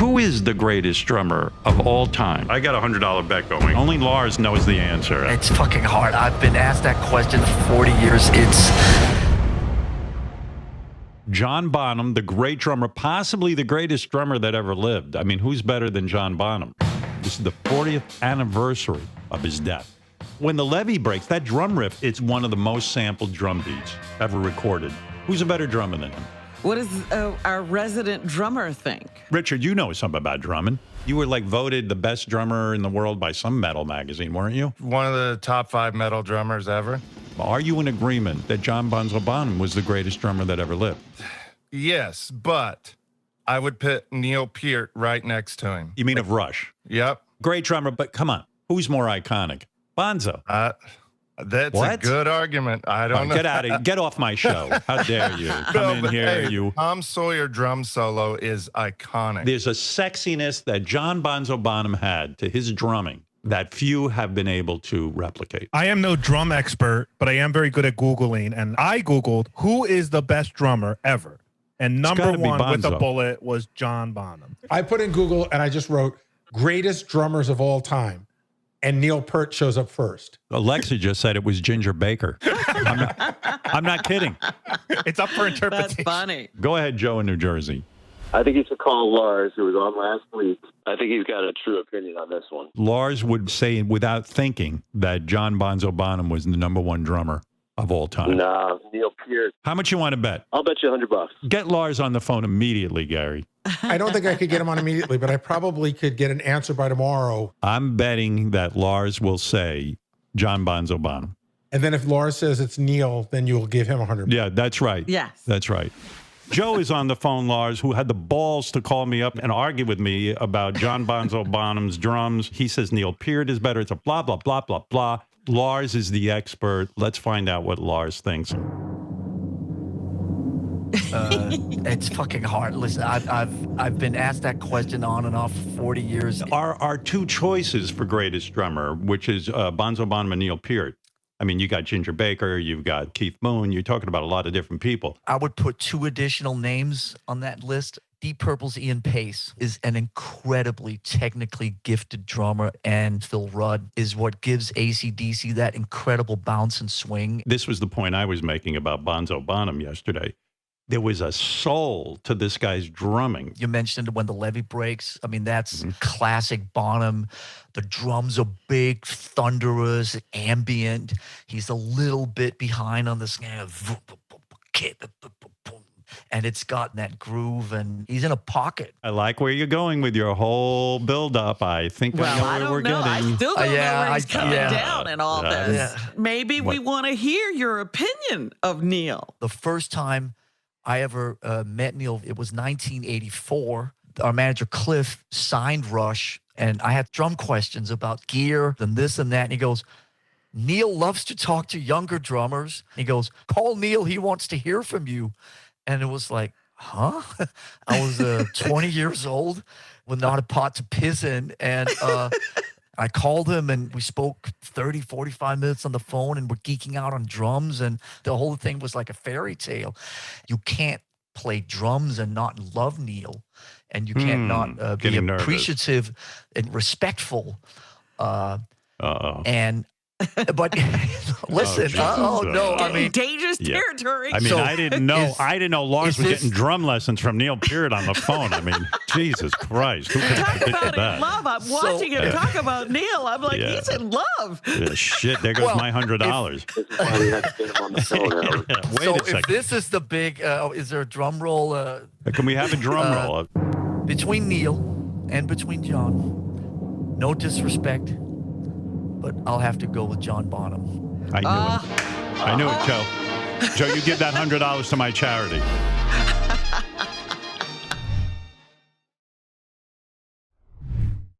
Who is the greatest drummer of all time? I got a $100 bet going. Only Lars knows the answer. It's fucking hard. I've been asked that question for 40 years. It's John Bonham, the great drummer, possibly the greatest drummer that ever lived. I mean, who's better than John Bonham? This is the 40th anniversary of his death. When the levee breaks, that drum riff, it's one of the most sampled drum beats ever recorded. Who's a better drummer than him? What does our resident drummer think? Richard, you know something about drumming. You were like voted the best drummer in the world by some metal magazine, weren't you? One of the top 5 metal drummers ever. Are you in agreement that John Bonham was the greatest drummer that ever lived? Yes, but I would put Neil Peart right next to him. You mean of Rush? Yep. Great drummer, but come on. Who's more iconic? Bonzo. That's a good argument. I don't know. Get out of here. Get off my show. How dare you? Come in here, hey, you. Tom Sawyer drum solo is iconic. There's a sexiness that John Bonham had to his drumming that few have been able to replicate. I am no drum expert, but I am very good at Googling. And I Googled, who is the best drummer ever? And number one with a bullet was John Bonham. I put in Google and I just wrote, greatest drummers of all time. And Neil Peart shows up first. Alexa just said it was Ginger Baker. I'm not kidding. It's up for interpretation. That's funny. Go ahead, Joe in New Jersey. I think you should call Lars, who was on last week. I think he's got a true opinion on this one. Lars would say without thinking that John Bonham was the number one drummer of all time. Nah, Neil Peart. How much you want to bet? I'll bet you $100. Get Lars on the phone immediately, Gary. I don't think I could get him on immediately, but I probably could get an answer by tomorrow. I'm betting that Lars will say John Bonham. And then if Lars says it's Neil, then you'll give him $100. Yeah, that's right. Yes. That's right. Joe is on the phone, Lars, who had the balls to call me up and argue with me about John Bonham's drums. He says Neil Peart is better. It's a blah, blah, blah, blah, blah. Lars is the expert. Let's find out what Lars thinks. it's fucking hard. Listen, I've been asked that question on and off for 40 years. Our two choices for greatest drummer, which is Bonham and Neil Peart. I mean, you got Ginger Baker, you've got Keith Moon. You're talking about a lot of different people. I would put 2 additional names on that list. Deep Purple's Ian Pace is an incredibly technically gifted drummer, and Phil Rudd is what gives AC/DC that incredible bounce and swing. This was the point I was making about Bonham yesterday. There was a soul to this guy's drumming. You mentioned when the levee breaks. I mean, that's classic Bonham. The drums are big, thunderous, ambient. He's a little bit behind on the snare. And it's got that groove, and he's in a pocket. I like where you're going with your whole build-up. I think I know where we're getting. I still don't know where he's coming down in all this. Yeah. Maybe we want to hear your opinion of Neil. The first time I ever met Neil, it was 1984. Our manager, Cliff, signed Rush, and I had drum questions about gear and this and that. And he goes, Neil loves to talk to younger drummers. He goes, call Neil. He wants to hear from you. And it was like, huh? I was 20 years old with not a pot to piss in. And I called him and we spoke 30, 45 minutes on the phone and we're geeking out on drums. And the whole thing was like a fairy tale. You can't play drums and not love Neil. And you can't not be appreciative and respectful. But listen, no, I mean, dangerous territory. I mean, so I didn't know Lars was getting drum lessons from Neil Peart on the phone. I mean, Jesus Christ, who could have predicted that? Love. I'm watching him talk about Neil. I'm like, he's in love. Shit, there goes my $100. So if this is the big, is there a drum roll? Can we have a drum roll? Between Neil and between John, no disrespect, but I'll have to go with John Bonham. I knew it. I knew it, Joe. Joe, you give that $100 to my charity.